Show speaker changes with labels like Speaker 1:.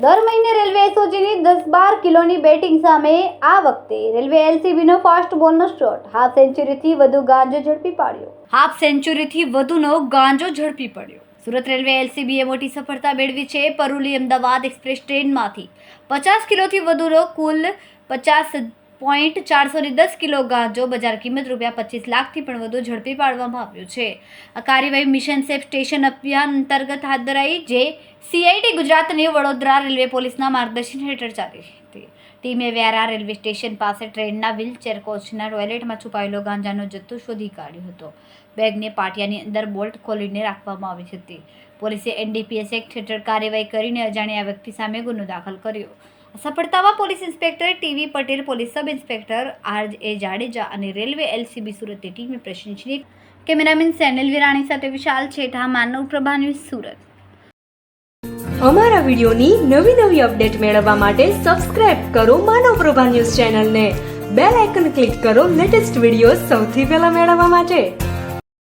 Speaker 1: દર મહિને railway એસઓજીની 10-12 કિલોની batting સામે આ વખતે રેલવે એલસીબીનો ફાસ્ટ બોલનો શોટ હાફ સેન્ચુરીથી વધુ ગાંજો ઝડપી પાડ્યો. સુરત રેલવે એલસીબીએ મોટી સફળતા મેળવી છે. પરુલી અમદાવાદ એક્સપ્રેસ ટ્રેનમાંથી 50 કિલોથી વધુનો કુલ 50.410 કિલો ગાંજો બજાર કિંમત ₹25 લાખથી પણ વધુ ઝડપી પાડવામાં આવ્યો છે. આ કાર્યવાહી મિશન સેફ સ્ટેશન અભિયાન અંતર્ગત હાથ ધરાઈ, જે સીઆઈડી ગુજરાત અને વડોદરા રેલવે પોલીસના માર્ગદર્શન હેઠળ ચાલી હતી. ટીમે વ્યારા રેલવે સ્ટેશન પાસે ટ્રેનના વ્હીલચેર કોચના ટોયલેટમાં છુપાયેલો ગાંજાનો જથ્થો શોધી કાઢ્યો હતો. બેગને પાટિયાની અંદર બોલ્ટ ખોલીને રાખવામાં આવી હતી. પોલીસે એનડીપીએસ એક્ટ હેઠળ કાર્યવાહી કરીને અજાણ્યા વ્યક્તિ સામે ગુનો દાખલ કર્યો. સફળતામાં police inspector TV Patel, police sub inspector R A. Jadeja અને રેલવે એલસીબી સુરતની ટીમે પ્રશંસનીય. કેમેરામેન સેનિલ વિરાણી સાથે વિશાલ છેઠા, માનવ પ્રભા ન્યૂઝ, સુરત.
Speaker 2: અમારા વિડીયોની નવી અપડેટ મેળવવા માટે સબસ્ક્રાઇબ કરો માનવ પ્રભા ન્યૂઝ ચેનલને. બેલ આઇકન ક્લિક કરો લેટેસ્ટ વિડીયો સૌથી પહેલા મેળવવા માટે.